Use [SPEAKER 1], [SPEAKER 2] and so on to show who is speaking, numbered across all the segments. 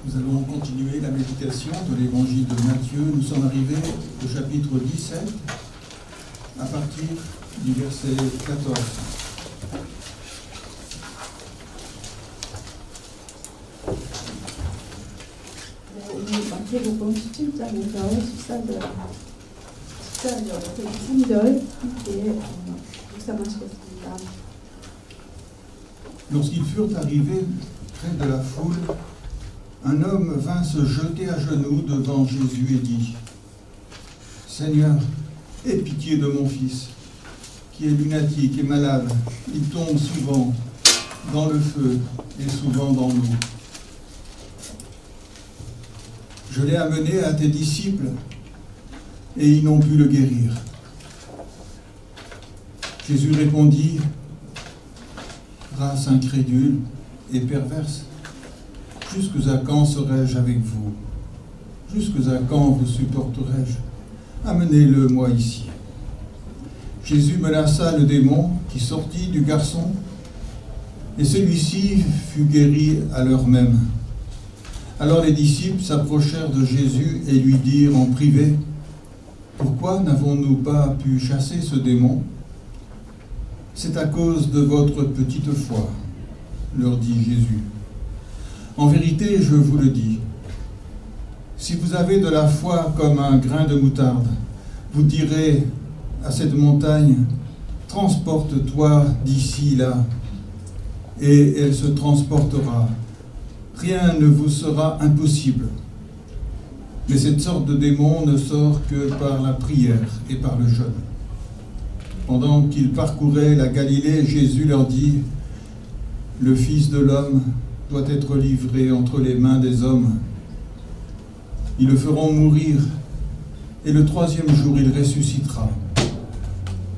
[SPEAKER 1] Nous allons continuer la méditation de l'évangile de Matthieu. Nous sommes arrivés au chapitre 17, à partir du verset 14.
[SPEAKER 2] 오늘 마태복음 17장에서 14절부터 23절 함께 묵상하시겠습니다.
[SPEAKER 1] Lorsqu'ils furent arrivés près de la foule, un homme vint se jeter à genoux devant Jésus et dit : « Seigneur, aie pitié de mon fils, qui est lunatique et malade. Il tombe souvent dans le feu et souvent dans l'eau. Je l'ai amené à tes disciples et ils n'ont pu le guérir. » Jésus répondit : « Race incrédule et perverse, jusqu'à quand serai-je avec vous? Jusqu'à quand vous supporterai-je? Amenez-le moi ici. » Jésus menaça le démon qui sortit du garçon, et celui-ci fut guéri à l'heure même. Alors les disciples s'approchèrent de Jésus et lui dirent en privé : « Pourquoi n'avons-nous pas pu chasser ce démon ? » « C'est à cause de votre petite foi, leur dit Jésus. En vérité, je vous le dis, si vous avez de la foi comme un grain de moutarde, vous direz à cette montagne : transporte-toi d'ici là, et elle se transportera. Rien ne vous sera impossible. Mais cette sorte de démon ne sort que par la prière et par le jeûne. Pendant qu'ils parcouraient la Galilée, Jésus leur dit : le Fils de l'homme doit être livré entre les mains des hommes. Ils le feront mourir, et le troisième jour il ressuscitera.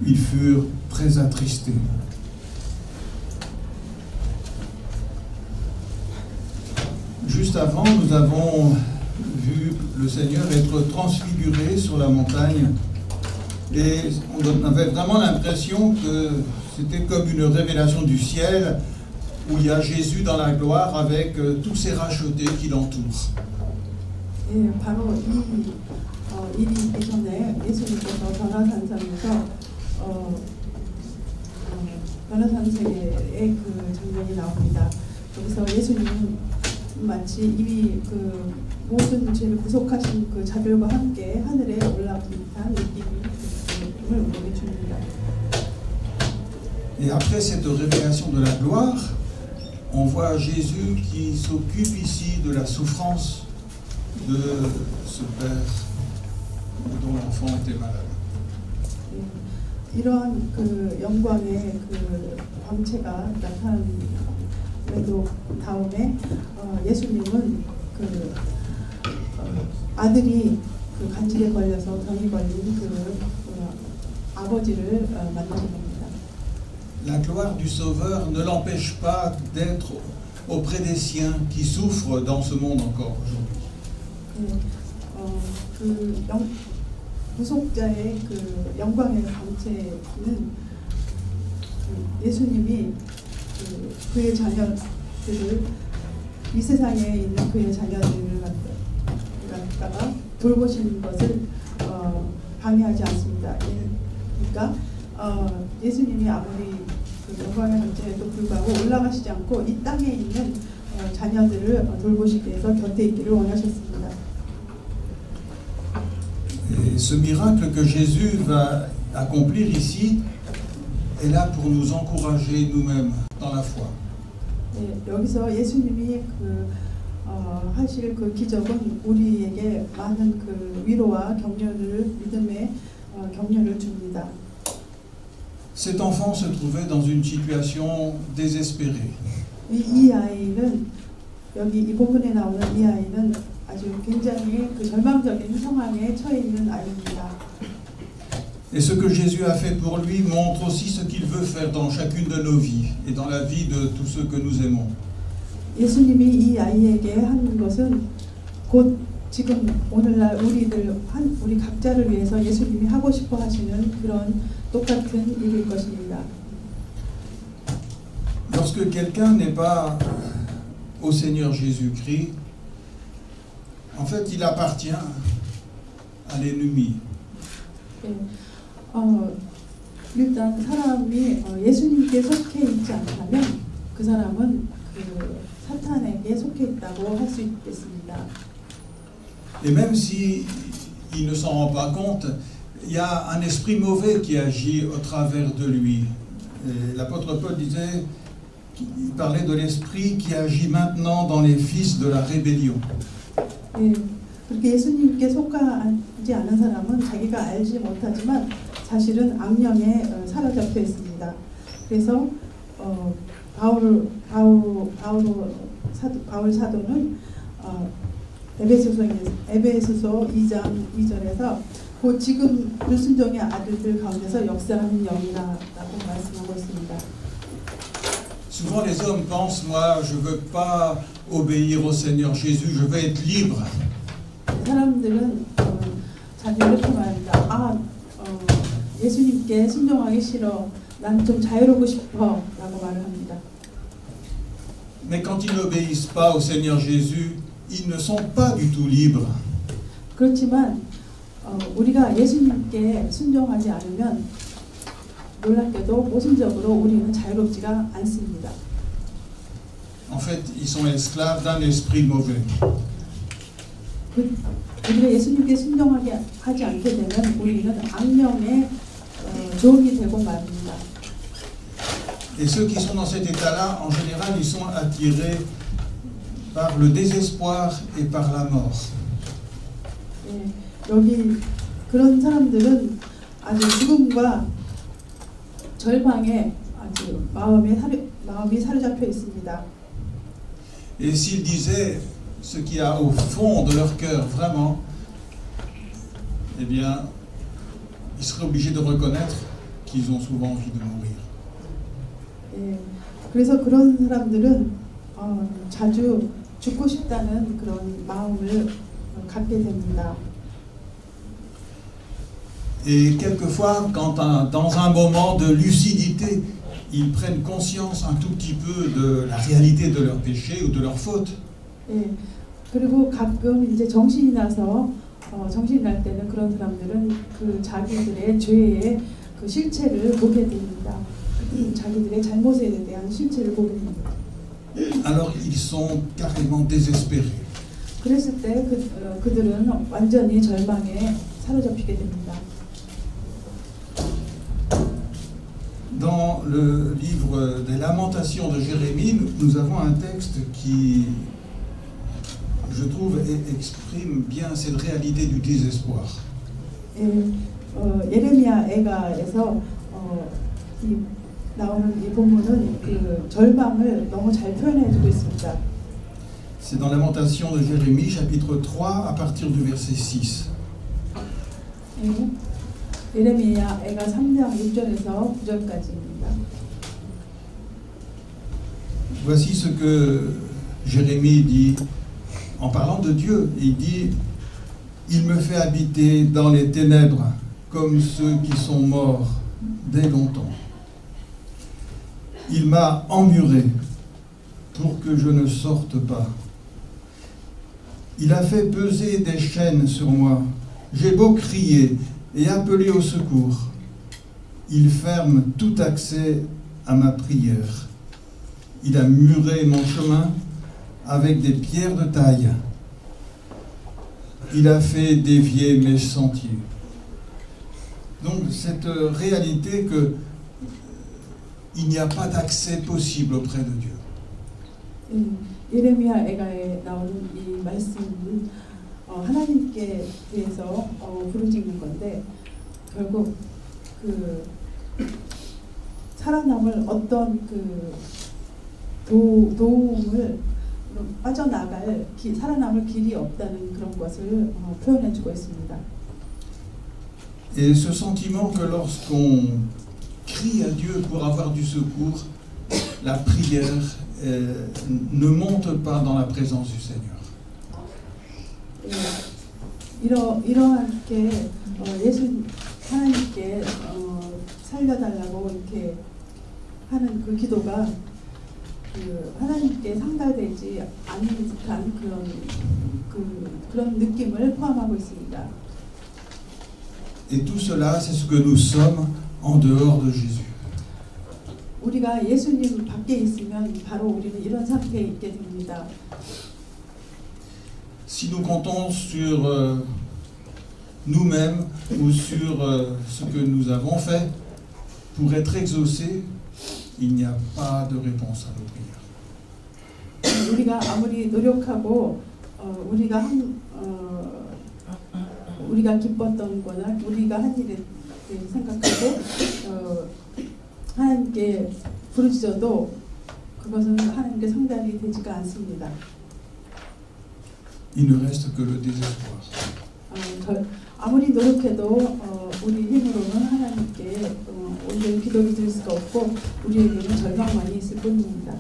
[SPEAKER 1] Ils furent très attristés. Juste avant, nous avons vu le Seigneur être transfiguré sur la montagne, et on avait vraiment l'impression que c'était comme une révélation du ciel, où il y a Jésus dans la gloire avec tous ses rachetés qui l'entourent.
[SPEAKER 2] 예, 바로 이 일이 있기 전에 예수님께서 변화산성에서 변화산성의 그 장면이 나옵니다. 여기서 예수님은 마치 이미 그 모든 죄를 구속하신 그 자들과 함께 하늘에 올라온 듯한 느낌을 우리에게 줍니다.
[SPEAKER 1] Et après cette révélation de la gloire, on voit Jésus qui s'occupe ici de la souffrance de ce père dont l'enfant était malade.
[SPEAKER 2] 이러한 그 영광의 그 광채가 나타나는 다음에 예수님은 그 아들이 그 간질에 걸려서 병이 걸린 그 아버지를 만나게 됩니다.
[SPEAKER 1] La gloire du Sauveur ne l'empêche pas d'être auprès des siens qui souffrent dans ce monde encore aujourd'hui.
[SPEAKER 2] 그 구속자의 그 영광의 광채는 예수님이 그의 자녀들을 이 세상에 있는 그의 자녀들을 갖다가 돌보시는 것을 방해하지 않습니다. 그러니까 예수님이 아무리 그 영광의 광채에도 불구하고 올라가시지 않고 이 땅에 있는 자녀들을 돌보시기 위해서 곁에 있기를 원하셨습니다.
[SPEAKER 1] Et ce miracle que Jésus va accomplir ici est là pour nous encourager nous-mêmes dans la foi.
[SPEAKER 2] 네, 여기서 예수님이 그 하실 그 기적은 우리에게 많은 그 위로와 격려를 믿음의 격려를 줍니다.
[SPEAKER 1] Cet enfant se trouvait dans une situation désespérée.
[SPEAKER 2] 이 아이는 여기 이 본문에 나오는 이 아이는 아주 굉장히 그 절망적인 상황에 처해 있는 아이입니다.
[SPEAKER 1] Et ce que Jésus a fait pour lui montre aussi ce qu'il veut faire dans chacune de nos vies et dans la vie de tous ceux que nous aimons.
[SPEAKER 2] 예수님이 이 아이에게 하는 것은 곧 지금 오늘날 우리 각자를 위해서 예수님이 하고 싶어 하시는 그런 똑같은 일일 것입니다.
[SPEAKER 1] Lorsque quelqu'un n'est pas au Seigneur Jésus-Christ, En fait, il appartient à l'ennemi.
[SPEAKER 2] 예, 일단 사람이 예수님께 속해 있지 않다면 그 사람은 그 사탄에게 속해 있다고 할 수 있겠습니다.
[SPEAKER 1] Et même si il ne s'en rend pas compte, il y a un esprit mauvais qui agit au travers de lui. Et l'apôtre Paul disait, il parlait de l'esprit qui agit maintenant dans les fils de la rébellion.
[SPEAKER 2] 예, 그렇게 예수님께 속하지 않은 사람은 자기가 알지 못하지만 사실은 악령에 사로잡혀 있습니다. 그래서 바울 사도는 에베소서 2장 2절에서 곧 지금 불순종의 아들들 가운데서 역사하는 영이라고 말씀하고 있습니다.
[SPEAKER 1] Souvent les hommes pensent, moi je veux pas obéir au Seigneur Jésus, je veux être libre.
[SPEAKER 2] 사람들은 자기를 이렇게 말합니다. 예수님께 순종하기 싫어. 난 좀 자유로우고 싶어. 라고 말을 합니다.
[SPEAKER 1] Mais quand ils n'obéissent pas au Seigneur Jésus, ils ne sont pas du tout libres.
[SPEAKER 2] 그렇지만 우리가 예수님께 순종하지 않으면 놀랍게도 모순적으로 우리는 자유롭지가 않습니다.
[SPEAKER 1] En fait, ils sont esclaves d'un esprit mauvais.
[SPEAKER 2] 우리가 예수님께 순종하지 않게 되면 우리는 악령의 종이 되고 말입니다.
[SPEAKER 1] Et ceux qui sont dans cet état-là, en général, ils sont attirés par le désespoir et par la mort.
[SPEAKER 2] 예, 여기 그런 사람들은 아주 죽음과 절망에 아주 마음이 사로잡혀 있습니다.
[SPEAKER 1] Et s'ils disaient ce qu'il y a au fond de leur cœur, vraiment, eh bien, ils seraient obligés de reconnaître qu'ils ont souvent envie de mourir.
[SPEAKER 2] 예, 그래서 그런 사람들은 자주 죽고 싶다는 그런 마음을 갖게 됩니다.
[SPEAKER 1] Et quelquefois, quand dans un moment de lucidité, ils prennent conscience un tout petit peu de la réalité de leur péché ou de leur faute,
[SPEAKER 2] 예, 그리고 가끔 이제 정신이 나서 정신이 날 때는 그런 사람들은 그 자기들의 죄의 그 실체를 보게 됩니다. 자기들의 잘못에 대한 실체를 보게 됩니다.
[SPEAKER 1] alors ils sont carrément désespérés.
[SPEAKER 2] 그랬을 때 그들은 완전히 절망에 사로잡히게 됩니다.
[SPEAKER 1] Dans le livre des Lamentations de Jérémie, nous avons un texte qui, je trouve, exprime bien cette réalité du désespoir.
[SPEAKER 2] 예레미야 애가에서 나오는 이 본문은 그 절망을 너무 잘 표현해주고 있습니다.
[SPEAKER 1] C'est dans Lamentations de Jérémie, chapitre 3, à partir du verset 6.
[SPEAKER 2] 예레미야 애가 3장 6절에서 9절까지입니다.
[SPEAKER 1] Voici ce que Jérémie dit en parlant de Dieu. Il dit, il me fait habiter dans les ténèbres comme ceux qui sont morts dès longtemps. Il m'a emmuré pour que je ne sorte pas. Il a fait peser des chaînes sur moi. J'ai beau crier et appeler au secours. Il ferme tout accès à ma prière. Il a muré mon chemin avec des pierres de taille. Il a fait dévier mes sentiers. Donc cette réalité que il n'y a pas d'accès possible auprès de Dieu.
[SPEAKER 2] 예레미야 애가에 나오는 이 말씀은 하나님께 대해서 부르짖는 건데 결국 그 살아남을 어떤 그 도움을 빠져나갈 살아남을 길이 없다는 그런 것을 표현해주고 있습니다.
[SPEAKER 1] Et ce sentiment que lorsqu'on crie à Dieu pour avoir du secours, la prière ne monte pas dans la présence du Seigneur.
[SPEAKER 2] 이러하게 예수 하나님께 살려달라고 이렇게 하는 그 기도가 그 하나님께 상달되지 않은 듯한 그런 느낌을 포함하고 있습니다.
[SPEAKER 1] Et tout cela, c'est ce que nous sommes en dehors de Jésus.
[SPEAKER 2] 우리가 예수님 밖에 있으면 바로 우리는 이런 상태에 있게 됩니다.
[SPEAKER 1] Si nous comptons sur nous-mêmes ou sur ce que nous avons fait pour être exaucés, il n'y a pas de réponse à nos prières.
[SPEAKER 2] 우리가 아무리 노력하고 우리가 기뻤던 거나 우리가 한 일에 생각하고 하나님께 부르짖어도 그것은 하나님께 상달이 되지가 않습니다.
[SPEAKER 1] Il ne reste que le désespoir.
[SPEAKER 2] 아무리 노력해도 우리 힘으로는 하나님께 온전히 기도를 드릴 수가 없고 우리에게는 절망만이 있을 뿐입니다.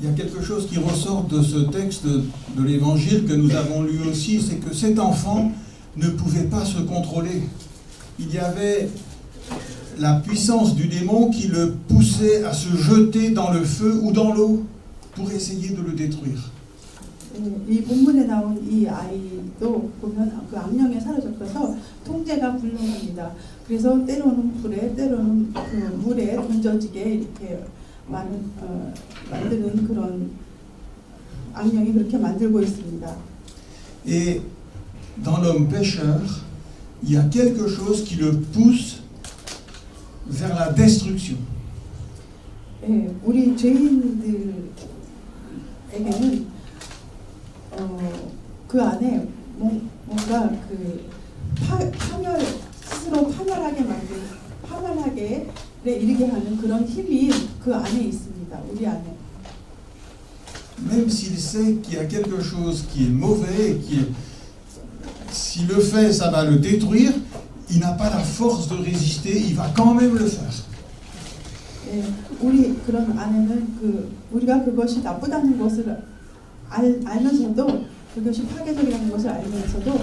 [SPEAKER 1] Il y a quelque chose qui ressort de ce texte de l'Évangile que nous avons lu aussi, c'est que cet enfant ne pouvait pas se contrôler. Il y avait la puissance du démon qui le poussait à se jeter dans le feu ou dans l'eau pour essayer de le détruire.
[SPEAKER 2] 이 본문에 나온 이 아이도 보면 그 악령에 사로잡혀서 통제가 불능합니다. 그래서 때로는 불에, 때로는 그 물에 던져지게 이렇게 만드는 그런 악령이 그렇게 만들고 있습니다.
[SPEAKER 1] Et dans l'homme pécheur, il y a quelque chose qui le pousse vers la destruction.
[SPEAKER 2] 우리 죄인들에게는 그 안에 뭔가 그 스스로 파멸하게 이르게 하는 그런 힘이 그 안에 있습니다. 우리 안에.
[SPEAKER 1] Même s'il sait qu'il y a quelque chose qui est mauvais, s'il le fait, ça va le détruire, il n'a pas la force de résister, il va quand même le faire.
[SPEAKER 2] 우리 그런 안에는 우리가 그것이 나쁘다는 것을 알면서도 그것이 파괴적이라는 것을 알면서도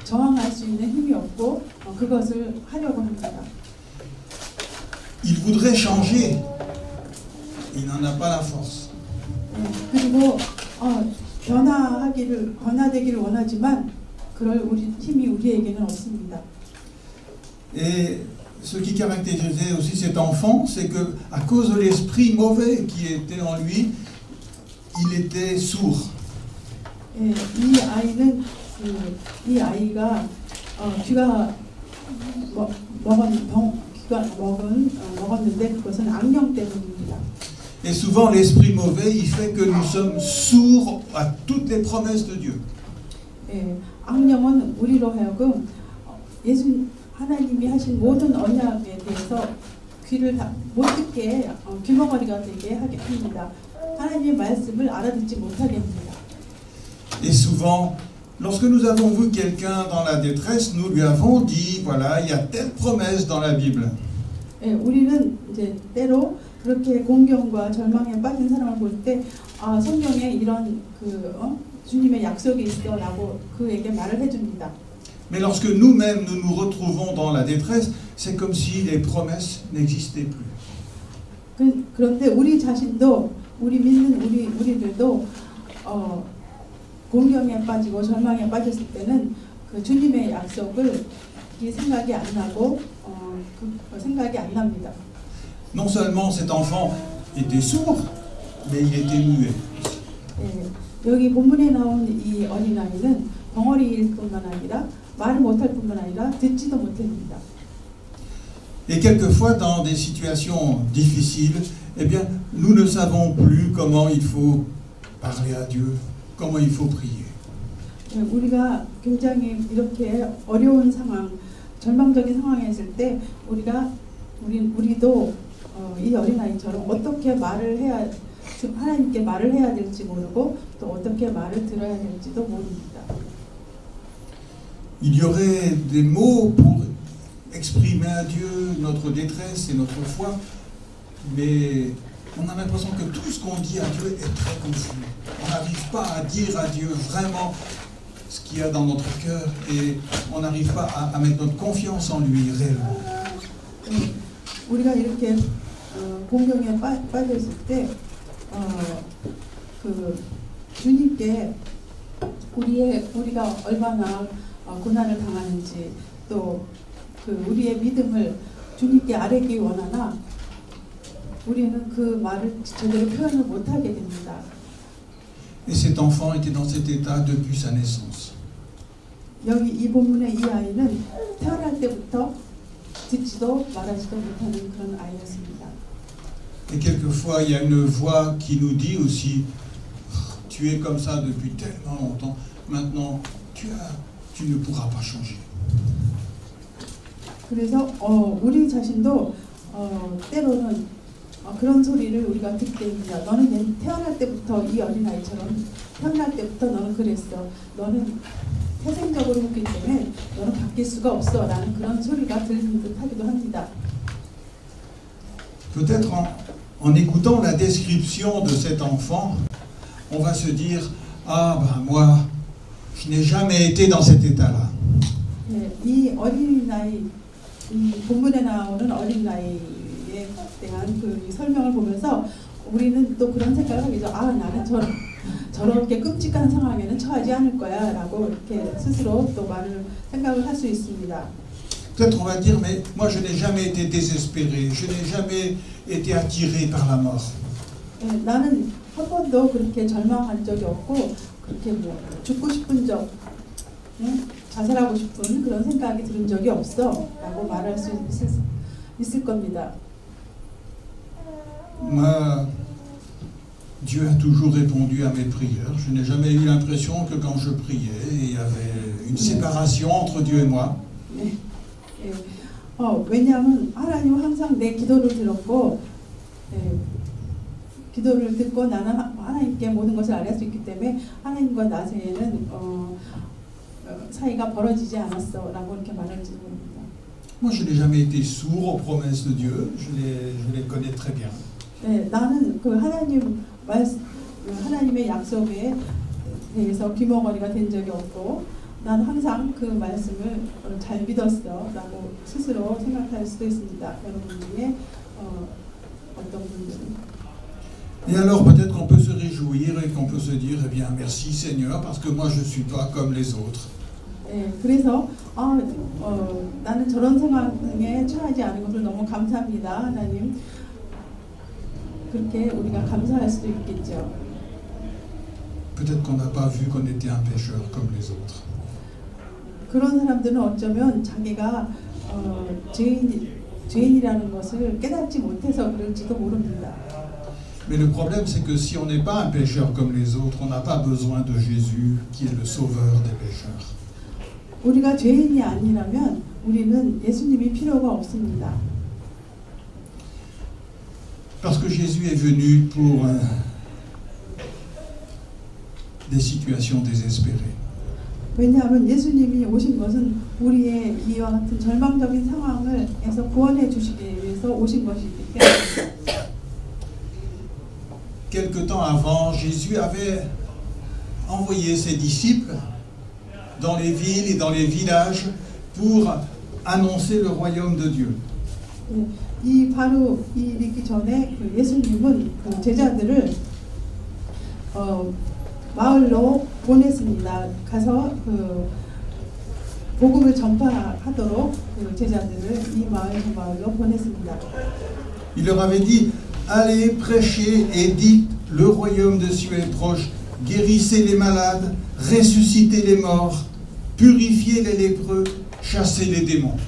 [SPEAKER 2] 저항할 수 있는 힘이 없고 그것을 하려고 합니다.
[SPEAKER 1] Il voudrait changer, il n'en a pas la force.
[SPEAKER 2] 그리고 변화되기를 원하지만 그럴 힘이 우리에게는 없습니다.
[SPEAKER 1] Et ce qui caractérisait aussi cet enfant, c'est que à cause de l'esprit mauvais qui était en lui, il était sourd.
[SPEAKER 2] 이 아이가 귀가 먹었는데 그것은 악령 때문입니다.
[SPEAKER 1] Et souvent l'esprit mauvais, il fait que nous sommes sourds à toutes les promesses de Dieu.
[SPEAKER 2] 악령은 우리로 하여금 하나님이 하신 모든 언약에 대해서 귀를 못 듣게 귀머거리가 되게 하게 합니다. 하나님의 말씀을 알아듣지 못하게 합니다.
[SPEAKER 1] Et souvent, lorsque nous avons vu quelqu'un dans la détresse, nous lui avons dit, voilà, il y a telle promesse dans la Bible.
[SPEAKER 2] 우리는 이제 때로 그렇게 공경과 절망에 빠진 사람을 볼 때, 성경에 이런 주님의 약속이 있어라고 그에게 말을 해줍니다.
[SPEAKER 1] Mais lorsque nous-mêmes nous nous retrouvons dans la détresse, c'est comme si les promesses n'existaient plus.
[SPEAKER 2] 그런데 우리 자신도 우리 믿는 우리들도 공경에 빠지고 절망에 빠졌을 때는 그 주님의 약속을 생각이 안 나고 생각이 안 납니다.
[SPEAKER 1] Non seulement cet enfant était sourd, mais il était muet.
[SPEAKER 2] 여기 본문에 나온 이 어린아이는 벙어리일 뿐만 아니라 말을 못할 뿐만 아니라 듣지도 못합니다.
[SPEAKER 1] Et quelquefois, dans des situations difficiles, eh bien, nous ne savons plus comment il faut parler à Dieu, comment il faut prier.
[SPEAKER 2] 우리가 굉장히 이렇게 어려운 상황, 절망적인 상황에 있을 때 우리도 이 어린아이처럼 어떻게 하나님께 말을 해야 될지 모르고 또 어떻게 말을 들어야 될지도 모릅니다.
[SPEAKER 1] Il y aurait des mots pour exprimer à Dieu notre détresse et notre foi, mais on a l'impression que tout ce qu'on dit à Dieu est très confus. On n'arrive pas à dire à Dieu vraiment ce qu'il y a dans notre cœur et on n'arrive pas à mettre notre confiance en lui réellement.
[SPEAKER 2] 우리가 이렇게 공경에 빠져 있을 때 그 주님께 우리가 얼마나 고난을 당하는지 또 그 우리의 믿음을 주님께 아뢰기 원하나 우리는 그 말을 제대로 표현을 못하게 됩니다.
[SPEAKER 1] Et cet enfant était dans cet état depuis sa naissance.
[SPEAKER 2] 여기 이 본문의 이 아이는 태어날 때부터 듣지도 말하지도 못하는 그런 아이였습니다.
[SPEAKER 1] Et quelquefois, il y a une voix qui nous dit aussi, tu es comme ça depuis tellement longtemps, maintenant tu ne pourras pas changer.
[SPEAKER 2] 그래서 우리 자신도 때로는 그런 소리를 우리가 듣게 됩니다. 너는 태어날 때부터 이 어린아이처럼 태어날 때부터 너는 그랬어. 너는 태생적으로 그렇기 때문에 너는 바뀔 수가 없어. 라는 그런 소리가 들리는 듯 하기도 합니다.
[SPEAKER 1] Peut-être en écoutant la description de cet enfant, on va se dire, ah ben moi, je n'ai jamais été dans cet état-là.
[SPEAKER 2] 네, 이 어린아이, 이 본문에 나오는 어린아이에 대한 그 설명을 보면서 우리는 또 그런 생각을 하게 되죠. 아, 나는 저렇게 끔찍한 상황에는 처하지 않을 거야 라고 이렇게 스스로 또 생각을 할 수 있습니다.
[SPEAKER 1] Peut-être on va dire, mais moi je n'ai jamais été désespéré, je n'ai jamais été attiré par la mort.
[SPEAKER 2] 네, 나는 한 번도 그렇게 절망한 적이 없고 그렇게 뭐 죽고 싶은 적, 자살하고 싶은 그런 생각이 들은 적이 없어 라고 말할 수 있을 겁니다.
[SPEAKER 1] Moi, Dieu a toujours répondu à mes prières. Je n'ai jamais eu l'impression que quand je priais, il y avait une séparation entre Dieu et moi.
[SPEAKER 2] 네. 네. 왜냐하면 하나님은 항상 내 기도를 들었고 기도를 듣고 나는 하나님께 모든 것을 알릴 수 있기 때문에 하나님과 나 사이에는 사이가 벌어지지 않았어 라고 이렇게 말할지 모릅니다.
[SPEAKER 1] Moi, je n'ai jamais été sourd aux promesses de Dieu. Je les connais très bien.
[SPEAKER 2] 네, 나는 그 하나님의 약속에 대해서 귀머거리가 된 적이 없고 난 항상 그 말씀을 잘 믿었어 라고 스스로 생각할 수도 있습니다. 여러분 중에 어떤 분들은.
[SPEAKER 1] Et alors peut-être qu'on peut se réjouir et qu'on peut se dire, eh bien merci Seigneur, parce que moi je ne suis pas comme les autres.
[SPEAKER 2] 네, 그래서 나는 저런 상황에 처하지 않은 것을 너무 감사합니다. 하나님. 그렇게 우리가 감사할 수도 있겠죠.
[SPEAKER 1] Peut-être qu'on n'a pas vu qu'on était un pécheur comme les autres.
[SPEAKER 2] 그런 사람들은 어쩌면 자기가 죄인이라는 것을 깨닫지 못해서 그럴지도 모릅니다.
[SPEAKER 1] Mais le problème, c'est que si on n'est pas un pécheur comme les autres, on n'a pas besoin de Jésus, qui est le sauveur des pécheurs.
[SPEAKER 2] 우리가 죄인이 아니라면 우리는 예수님이 필요가 없습니다.
[SPEAKER 1] Parce que Jésus est venu pour des situations désespérées.
[SPEAKER 2] 왜냐하면 예수님이 오신 것은 우리의 이와 같은 절망적인 상황에서 구원해 주시기 위해서 오신 것이기 때문입니다.
[SPEAKER 1] Quelque temps avant, Jésus avait envoyé ses disciples dans les villes et dans les villages pour annoncer le royaume de Dieu.
[SPEAKER 2] 바로 이 일이기 전에 예수님은 그 제자들을 마을로 보냈습니다. 가서 그 복음을 전파하도록 그 제자들을 이 마을로 보냈습니다.
[SPEAKER 1] Il leur avait dit, allez prêcher et dites, le royaume de Dieu est proche, guérissez les malades, ressuscitez les morts, purifiez les lépreux, chassez les démons.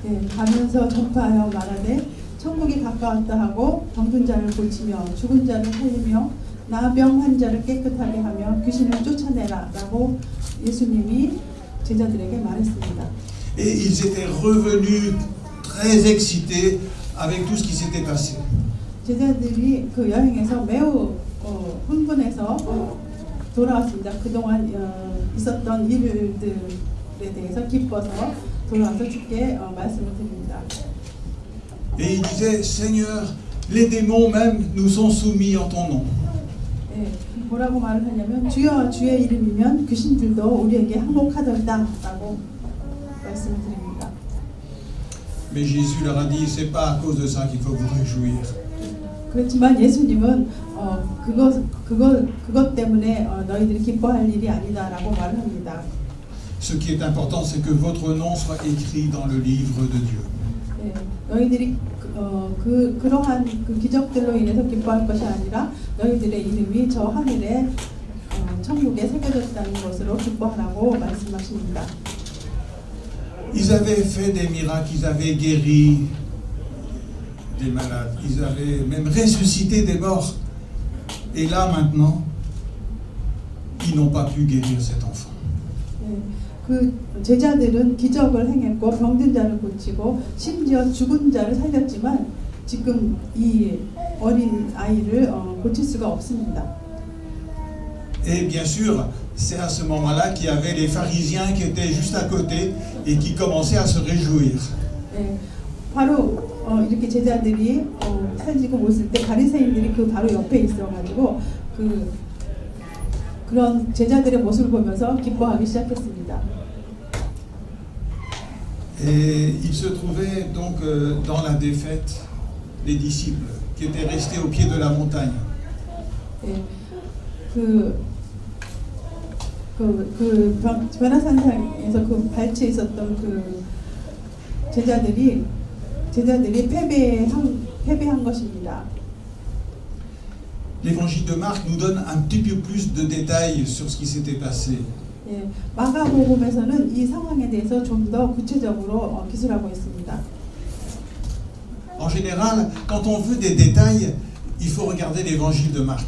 [SPEAKER 2] 네, 가면서 전파하여 말하되 천국이 가까웠다 하고 병든 자를 고치며 죽은 자를 살리며 나병 환자를 깨끗하게 하며 귀신을 쫓아내라 라고 예수님이 제자들에게 말했습니다.
[SPEAKER 1] Et ils étaient revenus très excités avec tout ce qui s'était passé.
[SPEAKER 2] 제자들이 그 여행에서 매우 흥분해서 돌아왔습니다. 그동안 있었던 일들에 대해서 기뻐서 돌아와서 주께 말씀을 드립니다.
[SPEAKER 1] Et il disait, Seigneur, les démons même nous sont soumis en ton nom.
[SPEAKER 2] 네, 뭐라고 말을 하냐면 주여 주의 이름이면 귀신들도 우리에게 항복하더이다 라고 말씀을 드립니다.
[SPEAKER 1] Mais Jésus leur a dit, c'est pas à cause de ça qu'il faut vous réjouir.
[SPEAKER 2] 그렇지만 예수님은 그것 때문에 너희들이 기뻐할 일이 아니다라고 말을 합니다.
[SPEAKER 1] Ce qui est important, c'est que votre nom soit écrit dans le livre de Dieu.
[SPEAKER 2] 네, 너희들이 그러한 그 기적들로 인해서 기뻐할 것이 아니라 너희들의 이름이 저 하늘에 천국에 새겨졌다는 것으로 기뻐하라고 말씀하십니다.
[SPEAKER 1] Ils avaient fait des miracles, ils avaient guéri des malades, ils avaient même ressuscité des morts. Et là maintenant, ils n'ont pas pu guérir cet enfant.
[SPEAKER 2] 네, 그 제자들은 기적을 행했고 병든 자를 고치고 심지어 죽은 자를 살렸지만 지금 이 어린 아이를 고칠 수가 없습니다.
[SPEAKER 1] Et bien sûr, c'est à ce moment-là qu'il y avait les pharisiens qui étaient juste à côté et qui commençaient à se réjouir.
[SPEAKER 2] 네, 바로 이렇게 제자들이 살지고 모였을 때 바리새인들이 그 바로 옆에 있어가지고 그런 제자들의 모습을 보면서 기뻐하기 시작했습니다.
[SPEAKER 1] Et il se trouvait donc dans la défaite les disciples qui étaient restés au pied de la montagne.
[SPEAKER 2] 네, 변화산상에서 그 발치에 있었던 그 제자들이 패배한 것입니다.
[SPEAKER 1] L'évangile de Marc nous donne un petit peu plus de détails sur ce qui s'était passé.
[SPEAKER 2] 예, 마가복음에서는 이 상황에 대해서 좀 더 구체적으로 기술하고 있습니다.
[SPEAKER 1] En général, quand on veut des détails, il faut regarder l'évangile de Marc.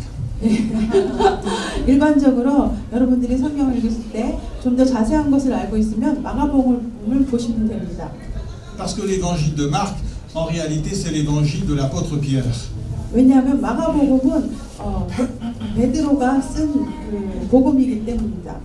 [SPEAKER 2] 일반적으로 여러분들이 성경을 읽으실 때 좀 더 자세한 것을 알고 있으면 마가복음을 보시면 됩니다.
[SPEAKER 1] Parce que l'évangile de Marc, en réalité, c'est l'évangile de l'apôtre Pierre.
[SPEAKER 2] 왜냐하면 마가복음은 베드로가 쓴 그 복음이기 때문입니다.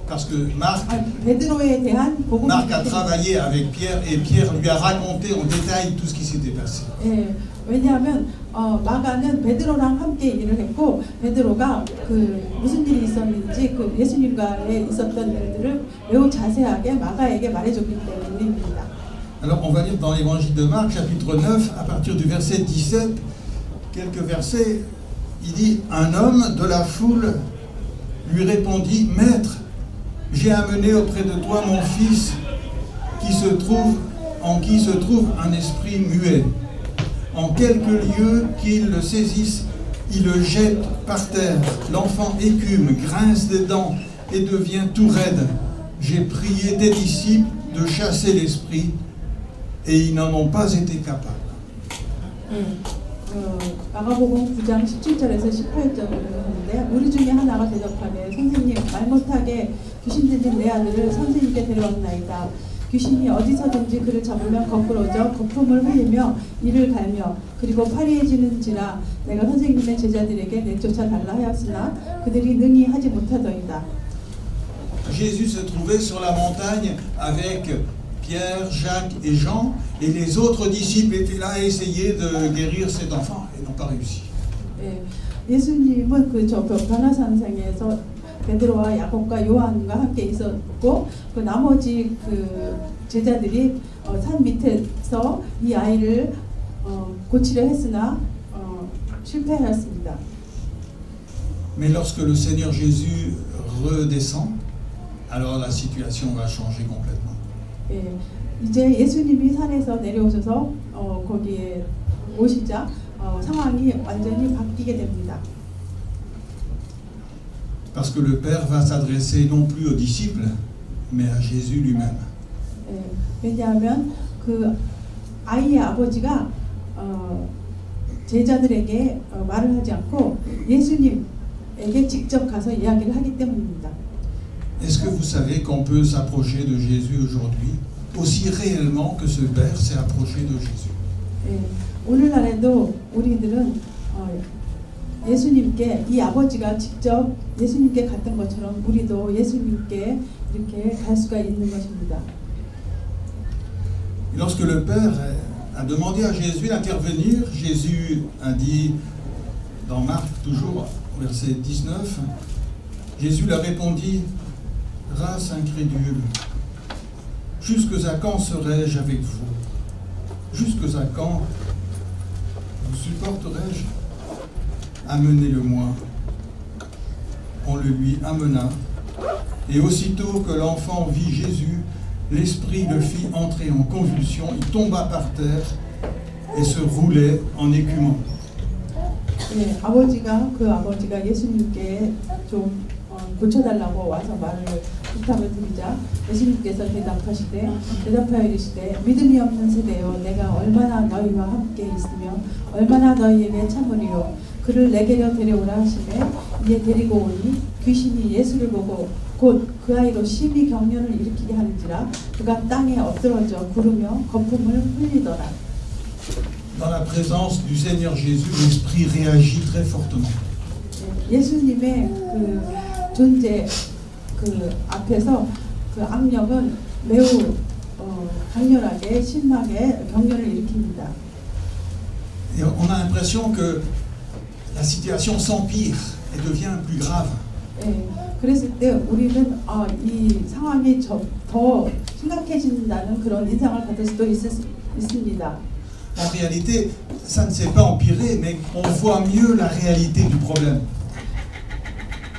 [SPEAKER 1] Parce que Marc
[SPEAKER 2] 베드로에 대한 복음이기
[SPEAKER 1] a
[SPEAKER 2] 때문에.
[SPEAKER 1] travaillé avec Pierre et Pierre lui a raconté en détail tout ce qui s'était passé.
[SPEAKER 2] 예, 왜냐하면 마가는 베드로랑 함께 일을 했고 베드로가 그 무슨 일이 있었는지 그 예수님과의 있었던 일들을 매우 자세하게 마가에게 말해줬기 때문입니다.
[SPEAKER 1] Alors on va lire dans l'évangile de Marc, chapitre 9, à partir du verset 17, quelques versets. Il dit, un homme de la foule lui répondit, Maître, j'ai amené auprès de toi mon fils en qui se trouve un esprit muet. En quelques lieux qu'il le saisisse, il le jette par terre. L'enfant écume, grince des dents et devient tout raide. J'ai prié tes disciples de chasser l'esprit et ils n'en ont pas été capables.
[SPEAKER 2] 마가복음 9장 17절에서 18절을 하는데 우리 중에 하나가 대답하되 선생님 말 못하게 귀신 들린 내 아들을 선생님께 데려왔나이다. 귀신이 어디서든지 그를 잡으면 거꾸러져 거품을 흘리며 이를 갈며 그리고 파리해지는지라 내가 선생님의 제자들에게 내쫓아 달라 하였으나 그들이 능히 하지 못하더이다.
[SPEAKER 1] Jésus se trouvait sur la montagne avec Pierre, Jacques et Jean, et les autres disciples étaient là à essayer de guérir cet enfant et n'ont pas réussi.
[SPEAKER 2] 예, 예수님은 저 변화산상에서 베드로와 야곱과 요한과 함께 있었고 그 나머지 그 제자들이 산 밑에서 이 아이를 고치려 했으나 실패하였습니다.
[SPEAKER 1] Mais lorsque le Seigneur Jésus redescend, alors la situation va changer complètement.
[SPEAKER 2] 예, 이제 예수님이 산에서 내려오셔서 거기에 오시자 상황이 완전히 바뀌게 됩니다.
[SPEAKER 1] Parce que le Père va s'adresser non plus aux disciples, mais à Jésus lui-même.
[SPEAKER 2] 예, 왜냐하면 그 아이의 아버지가 제자들에게 말을 하지 않고 예수님에게 직접 가서 이야기를 하기 때문입니다.
[SPEAKER 1] Est-ce que vous savez qu'on peut s'approcher de Jésus aujourd'hui aussi réellement que ce Père s'est approché de Jésus?
[SPEAKER 2] 예, 오늘날에도 우리들은 예수님께 이 아버지가 직접 예수님께 갔던 것처럼 우리도 예수님께 이렇게 갈 수가 있는 것입니다.
[SPEAKER 1] Lorsque le Père a demandé à Jésus d'intervenir, Jésus a dit, dans Marc toujours, verset 19, Jésus leur répondit, race incrédule, jusque à quand serai-je avec vous? jusqu'à quand vous supporterai-je? Amenez-le-moi. On le lui amena, et aussitôt que l'enfant vit Jésus, l'esprit le fit entrer en convulsion, il tomba par terre et se roulait en écumant.
[SPEAKER 2] 네, 아버지가 예수님께 좀 고쳐달라고 와서 말을 부탁을 드리자 예수님께서 대답하여 이르시되 믿음이 없는 세대여 내가 얼마나 너희와 함께 있으며 얼마나 너희에게 참으리요 그를 내게로 데려오라 하시매 이에 데리고 오니 귀신이 예수를 보고 곧 그 아이로 심히 경련을 일으키게 하는지라 그가 땅에 엎드러져 구르며 거품을 흘리더라.
[SPEAKER 1] Dans la présence du Seigneur Jésus, l'esprit réagit très fortement.
[SPEAKER 2] 예수님의 그 존재 그 앞에서 그 악령은 매우 강렬하게 심하게 경련을 일으킵니다.
[SPEAKER 1] Et on a l'impression que la situation s'empire et devient plus grave.
[SPEAKER 2] 네, 그랬을 때 우리는 이 상황이 더 심각해진다는 그런 인상을 받을 수도 있습니다.
[SPEAKER 1] En réalité, ça ne s'est pas empiré, mais on voit mieux la réalité du problème.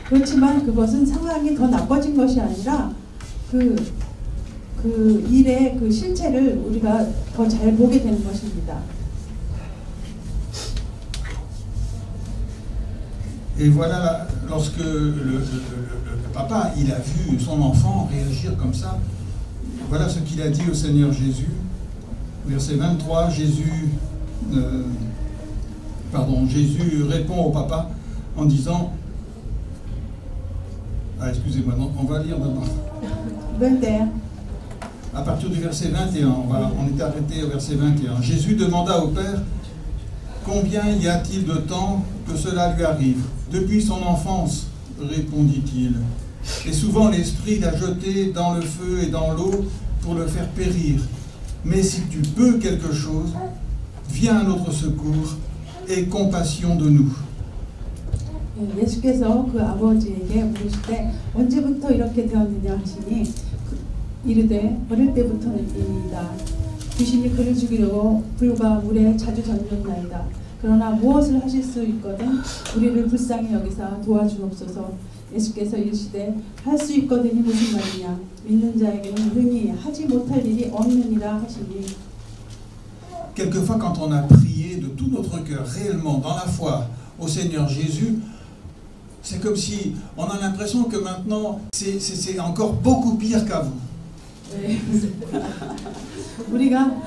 [SPEAKER 2] 그렇지만 그것은 상황이 더 나빠진 것이 아니라 그 일의 그 실체를 우리가 더 잘 보게 되는 것입니다.
[SPEAKER 1] Et voilà, lorsque le papa il a vu son enfant réagir comme ça, voilà ce qu'il a dit au Seigneur Jésus. Verset 23, Jésus répond au papa en disant, excusez-moi, on va lire d'abord.
[SPEAKER 2] 21.
[SPEAKER 1] À partir du verset 21, on était arrêté au verset 21. Jésus demanda au Père, combien y a-t-il de temps que cela lui arrive? Depuis son enfance, répondit-il. Et souvent l'Esprit l'a jeté dans le feu et dans l'eau pour le faire périr. Mais si tu peux quelque chose, viens à notre secours et compassion de nous.
[SPEAKER 2] 예수께서 그 아버지에게 물으실 때 언제부터 이렇게 되었느냐 하시니 이르되 어릴 때부터입니다. 귀신이 그를 죽이려고 불과 물에 자주 던졌나이다. 그러나 무엇을 하실 수 있거든 우리를 불쌍히 여기사 도와주옵소서. 예수께서 이르시되 할 수 있거든이 무슨 말이냐 믿는 자에게는 능히 하지 못할 일이 없느니라 하시니.
[SPEAKER 1] Quelquefois quand on a prié de tout notre cœur réellement dans la foi au Seigneur Jésus, c'est comme si on a l'impression que maintenant c'est encore beaucoup pire qu'avant.
[SPEAKER 2] 네. 우리가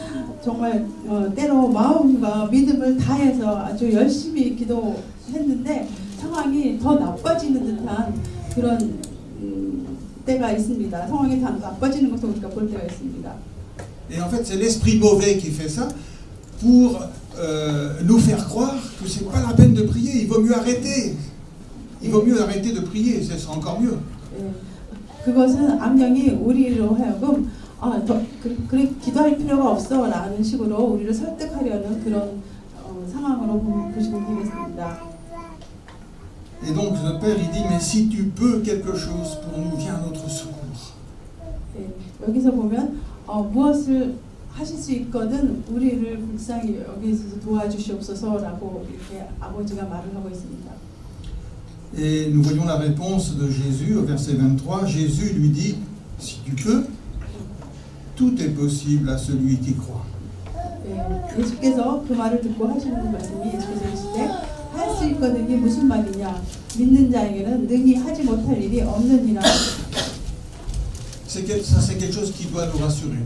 [SPEAKER 2] 정말 때로 마음과 믿음을 다해서 아주 열심히 기도했는데 상황이 더 나빠지는 듯한 그런 때가 있습니다. 상황이 더 나빠지는 것을 우리가 볼 때가 있습니다.
[SPEAKER 1] Et en fait, c'est l'esprit mauvais qui fait ça pour nous faire croire que c'est pas la peine de prier. Il vaut mieux arrêter. Il vaut mieux arrêter de prier. Ce sera encore mieux.
[SPEAKER 2] 그것은 악령이 우리로 하여금 그래 기도할 필요가 없어라는 식으로 우리를 설득하려는 그런 상황으로 보시면 되겠습니다.
[SPEAKER 1] Et donc le Père il dit mais si tu peux quelque chose pour nous viens à notre secours.
[SPEAKER 2] 여기서 보면 무엇을 하실 수 있거든 우리를 불쌍히 여기서 도와주시옵소서라고 이렇게 아버지가 말을 하고 있습니다.
[SPEAKER 1] Et nous voyons la réponse de Jésus au verset 23. Jésus lui dit si tu peux, tout est possible à celui qui croit.
[SPEAKER 2] 예수께서 그 말을 듣고 하시는 말씀이 예수께서 이르시되 할 수 있거든이 무슨 말이냐 믿는 자에게는 능히 하지 못할 일이 없느니라.
[SPEAKER 1] C'est quelque chose qui doit nous rassurer.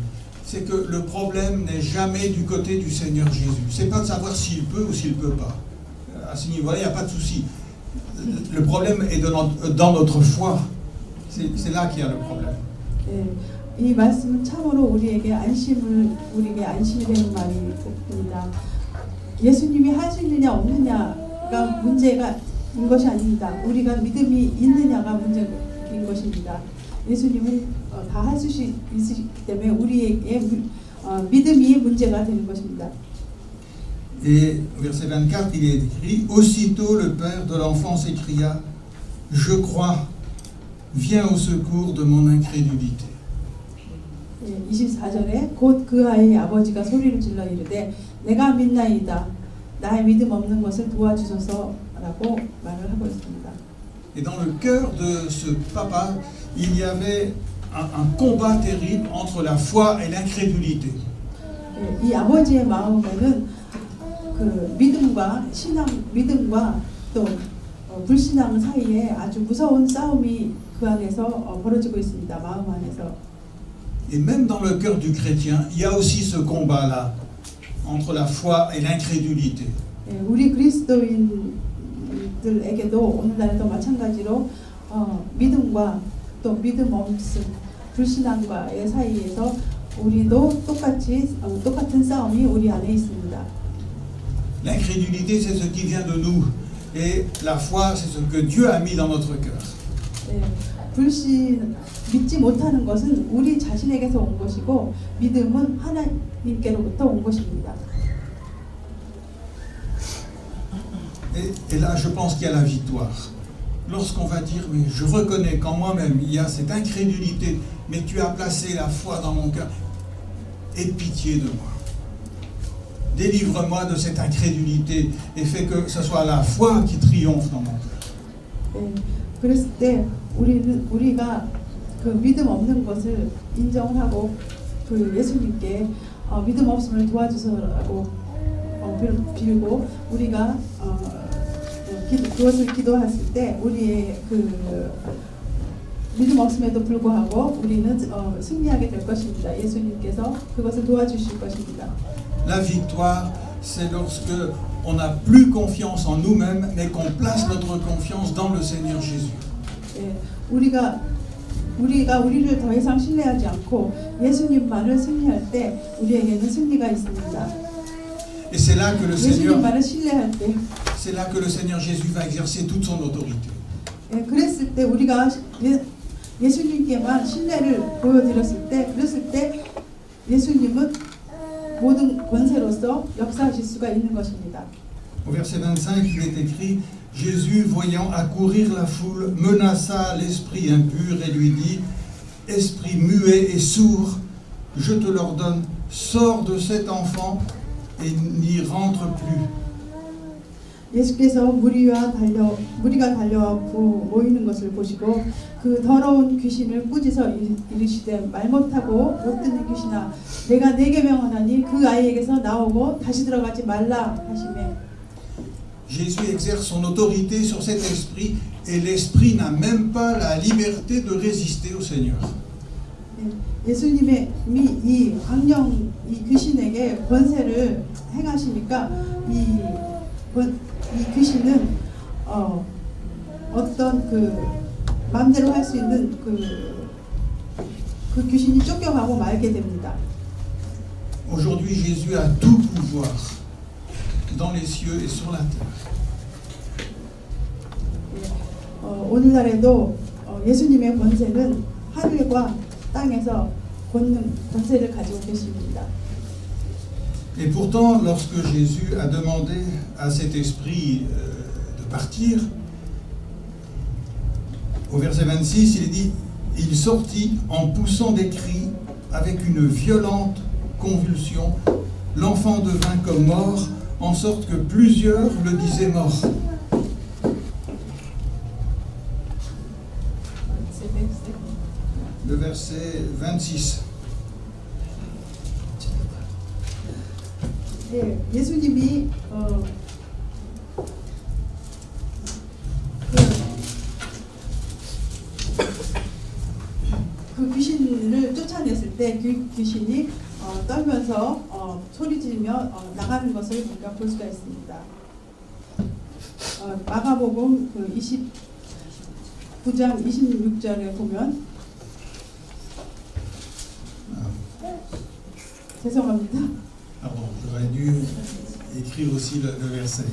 [SPEAKER 1] C'est que le problème n'est jamais du côté du Seigneur Jésus. C'est pas de savoir s'il peut ou s'il peut pas. À ce niveau-là, il n'y a pas de souci. Le problème est dans notre foi. C'est là qu'il y a le problème.
[SPEAKER 2] 이 말씀은 참으로 우리에게 안심이 되는 말입니다. 예수님이 할 수 있느냐 없느냐가 문제인 것이 아닙니다. 우리가 믿음이 있느냐가 문제인 것입니다. 예수님은 다 할 수 있으시기 때문에 우리에게 믿음이 문제가 되는 것입니다.
[SPEAKER 1] Et au verset 24, il est écrit, aussitôt le père de l'enfant s'écria, je crois, viens au secours de mon incrédulité.
[SPEAKER 2] 24절에 곧 그 아이의 아버지가 소리를 질러 이르되 내가 믿나이다. 나의 믿음 없는 것을 도와주소서라고 말을 하고 있습니다.
[SPEAKER 1] Et dans le cœur de ce papa, il y avait un combat terrible entre la foi et l'incrédulité.
[SPEAKER 2] 이 아버지의 마음에는 그 믿음과 또 불신앙 사이에 아주 무서운 싸움이 그 안에서 벌어지고 있습니다. 마음 안에서.
[SPEAKER 1] Et même dans le cœur du chrétien, il y a aussi ce combat-là entre la foi et l'incrédulité.
[SPEAKER 2] 우리 그리스도인들에게도 오늘날에도 마찬가지로 믿음과 또 믿음 없음, 불신앙과의 사이에서 우리도 똑같은 싸움이 우리 안에 있습니다.
[SPEAKER 1] L'incrédulité, c'est ce qui vient de nous, et la foi, c'est ce que Dieu a mis dans notre cœur.
[SPEAKER 2] 믿지 못하는 것은 우리 자신에게서 온 것이고 믿음은 하나님께로부터 온 것입니다.
[SPEAKER 1] Et là, je pense qu'il y a la victoire. Lorsqu'on va dire, mais je reconnais qu'en moi-même, il y a cette incrédulité, mais tu as placé la foi dans mon cœur, aie pitié de moi. Délivre-moi de cette incrédulité et fais que ce soit la foi qui triomphe dans mon cœur.
[SPEAKER 2] 그랬을 때 우리가 그 믿음 없는 것을 인정하고 그 예수님께 믿음 없음을 도와주소라고 빌고 우리가 그것을 기도했을 때 우리의 그 믿음 없음에도 불구하고 우리는 승리하게 될 것입니다. 예수님께서 그것을 도와주실 것입니다.
[SPEAKER 1] La victoire, c'est lorsque on n'a plus confiance en nous-mêmes, mais qu'on place notre confiance dans le Seigneur Jésus.
[SPEAKER 2] 우리가 우리를 더 이상 신뢰하지 않고 예수님만을 승리할 때 우리에게는 승리가 있습니다.
[SPEAKER 1] Et c'est là que le Seigneur,
[SPEAKER 2] 예수님만을 신뢰할 때,
[SPEAKER 1] c'est là que le Seigneur Jésus va exercer toute son autorité.
[SPEAKER 2] 그랬을 때 우리가 예수님께만 신뢰를 보여드렸을 때, 그랬을 때 예수님은 모든 권세로서 역사하실 수가 있는 것입니다.
[SPEAKER 1] Au verset 25, il est écrit: Jésus, voyant accourir la foule, menaça l'esprit impur et lui dit: Esprit muet et sourd, je te l'ordonne, sors de cet enfant et n'y rentre plus.
[SPEAKER 2] 예수께서 무리가 달려와고 모이는 것을 보시고 그 더러운 귀신을 꾸짖어 이르시되 말 못하고 못 듣는 귀신아 내가 네게 명하나니 그 아이에게서 나오고 다시 들어가지 말라 하시매.
[SPEAKER 1] Jésus exerce son autorité sur cet esprit et l'esprit n'a même pas la liberté de résister au Seigneur.
[SPEAKER 2] 예수님이 이 악령, 이 귀신에게 권세를 행하시니까 이 귀신은 어떤 그 마음대로 할 수 있는 그 귀신이 쫓겨가고 말게 됩니다.
[SPEAKER 1] Aujourd'hui, Jésus a tout pouvoir dans les cieux et sur la terre.
[SPEAKER 2] 오늘날에도 예수님의 권세는 하늘과 땅에서 권세를 가지고 계십니다.
[SPEAKER 1] Et pourtant, lorsque Jésus a demandé à cet esprit de partir, au verset 26, il dit: Il sortit en poussant des cris avec une violente convulsion. L'enfant devint comme mort, en sorte que plusieurs le disaient mort. Le verset 26.
[SPEAKER 2] 예수님이 그 귀신을 쫓아냈을 때 그 귀신이 떨면서 소리 지르며 나가는 것을 우리가 볼 수가 있습니다. 마가복음 그 29장 26절에 보면 죄송합니다.
[SPEAKER 1] Pardon, j'aurais dû écrire aussi le verset.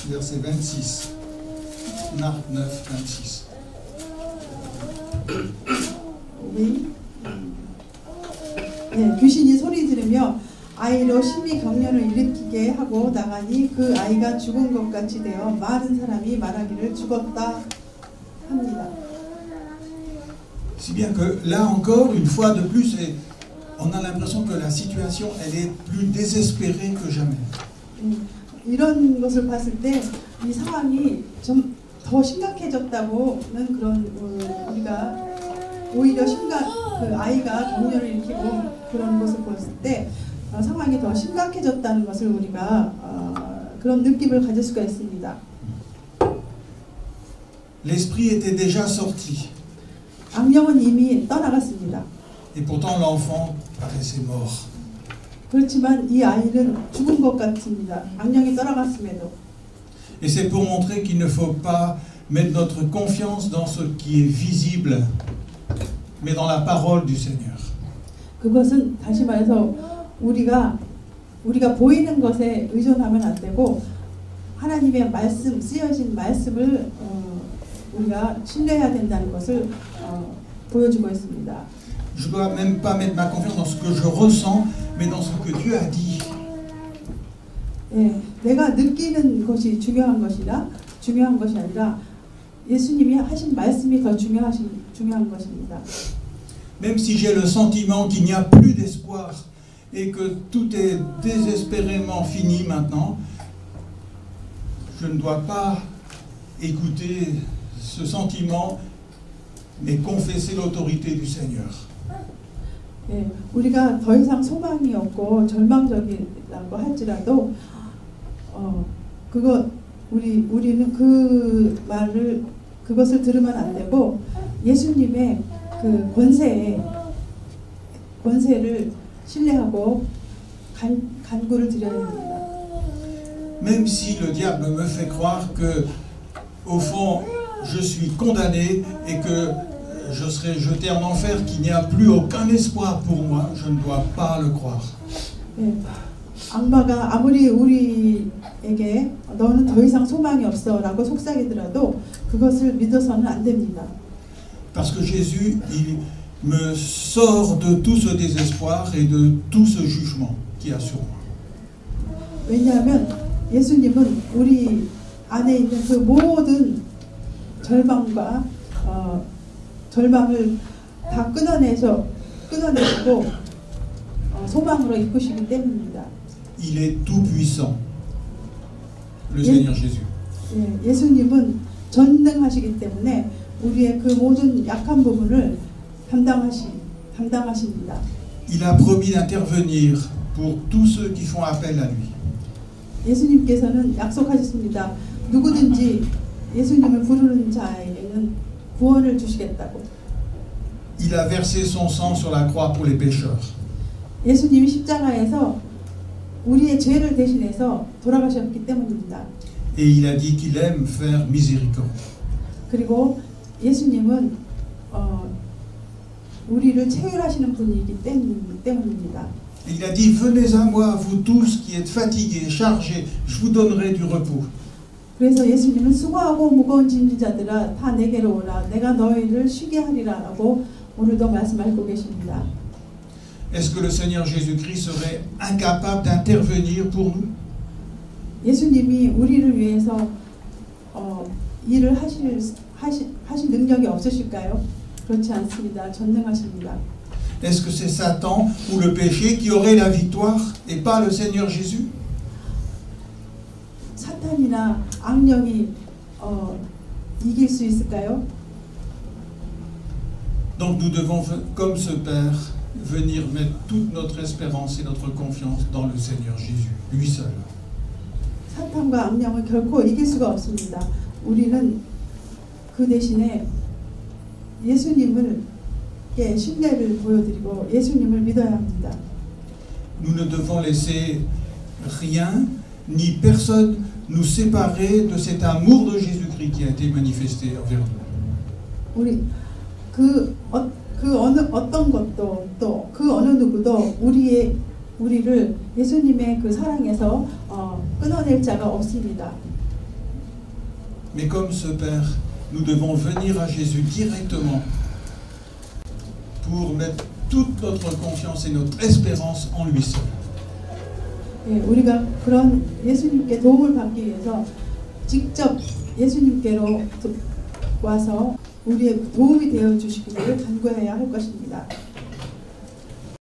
[SPEAKER 1] Verset 26. Marc 9, 26.
[SPEAKER 2] Oui. 귀신이 소리 지르며 아이로 심히 경련을 일으키게 하고 나가니 그 아이가 죽은 것 같이 되어 많은 사람이 말하기를 죽었다 합니다.
[SPEAKER 1] Si bien que là encore, une fois de plus, on a l'impression que la situation, elle est plus désespérée que jamais.
[SPEAKER 2] 이런 것을 봤을 때 이 상황이 좀 더 심각해졌다고는 그런 우리가 오히려 그 아이가 격려를 일으키고 그런 것을 봤을 때 상황이 더 심각해졌다는 것을 우리가 그런 느낌을 가질 수가 있습니다.
[SPEAKER 1] L'esprit était déjà sorti.
[SPEAKER 2] 악령은 이미 떠나갔습니다.
[SPEAKER 1] Et pourtant l'enfant paraissait mort.
[SPEAKER 2] 그렇지만 이 아이는 죽은 것 같습니다. 악령이 떠나갔음에도.
[SPEAKER 1] Et c'est pour montrer qu'il ne faut pas mettre notre confiance dans ce qui est visible, mais dans la parole du Seigneur.
[SPEAKER 2] 그것은 다시 말해서 우리가 보이는 것에 의존하면 안 되고 하나님의 말씀, 쓰여진 말씀을 우리가 신뢰해야 된다는 것을 보여주고 있습니다.
[SPEAKER 1] Je ne dois même pas mettre ma confiance dans ce que je ressens, mais dans ce que Dieu a dit.
[SPEAKER 2] 예, 내가 느끼는 것이 중요한 것이 아니라 예수님이 하신 말씀이 더 중요한 것입니다.
[SPEAKER 1] Même si j'ai le sentiment qu'il n'y a plus d'espoir et que tout est désespérément fini maintenant, je ne dois pas écouter ce sentiment, mais confesser l'autorité du Seigneur.
[SPEAKER 2] 예, 우리가 더 이상 소망이 없고 절망적이라고 할지라도 우리는 그것을 들으면 안 되고 예수님의 그 권세를 신뢰하고 간구를 드려야 됩니다.
[SPEAKER 1] Même si le diable me fait croire que, au fond, je suis condamné et que je serai jeté en enfer, qu'il n'y a plus aucun espoir pour moi, je ne dois pas le croire.
[SPEAKER 2] 예, 악마가 아무리 우리에게 너는 더 이상 소망이 없어라고 속삭이더라도 그것을 믿어서는 안 됩니다.
[SPEAKER 1] Parce que Jésus, il me sort de tout ce désespoir et de tout ce jugement qu'il y a sur moi.
[SPEAKER 2] 왜냐하면 예수님은 우리 안에 있는 그 모든 절망을 다 끊어내시고 소망으로 이끄시기 때문입니다.
[SPEAKER 1] Il est tout puissant, le Seigneur Jésus.
[SPEAKER 2] 예, 예수님은 전능하시기 때문에 우리의 그 모든 약한 부분을 담당하십니다.
[SPEAKER 1] Il a promis d'intervenir pour tous ceux qui font appel à lui.
[SPEAKER 2] 예수님께서는 약속하셨습니다. 누구든지 예수님을 부르는 자에게는 구원을 주시겠다고.
[SPEAKER 1] Il a versé son sang sur la croix pour les pécheurs.
[SPEAKER 2] 예수님이 십자가에서 우리의 죄를 대신해서 돌아가셨기 때문입니다.
[SPEAKER 1] Et il a dit qu'il aime faire miséricorde.
[SPEAKER 2] 그리고 예수님은 우리를 체휼하시는 분이기 때문입니다.
[SPEAKER 1] Il a dit, venez à moi, vous tous qui êtes fatigués, chargés, je vous donnerai du repos.
[SPEAKER 2] 그래서 예수님은 수고하고 무거운 짐진 자들아 다 내게로 오라 내가 너희를 쉬게 하리라라고 오늘도 말씀하고 계십니다.
[SPEAKER 1] Est-ce que le Seigneur Jésus-Christ serait incapable d'intervenir pour nous?
[SPEAKER 2] 예수님이 우리를 위해서 일을 하실 능력이 없으실까요? 그렇지 않습니다. 전능하십니다.
[SPEAKER 1] Est-ce que c'est Satan ou le péché qui aurait la victoire et pas le Seigneur Jésus?
[SPEAKER 2] 사탄이나 악령이 이길 수 있을까요?
[SPEAKER 1] Donc nous devons, comme ce Père, venir mettre toute notre espérance et notre confiance dans le Seigneur Jésus, lui seul.
[SPEAKER 2] 사탄과 악령은 결코 이길 수가 없습니다. 우리는 그 대신에 예수님께 신뢰를 보여드리고 예수님을 믿어야 합니다.
[SPEAKER 1] Nous ne devons laisser rien ni personne nous séparer de cet amour de Jésus-Christ qui a été manifesté envers nous.
[SPEAKER 2] 우리 어떤 것도 또 그 어느 누구도 우리를 예수님의 그 사랑에서 끊어낼 자가 없습니다.
[SPEAKER 1] Mais comme ce Père, nous devons venir à Jésus directement pour mettre toute notre confiance et notre espérance en lui seul.
[SPEAKER 2] 예, 우리가 그런 예수님께 도움을 받기 위해서 직접 예수님께로 와서 우리의 도움이 되어 주시기를 간구해야 할 것입니다.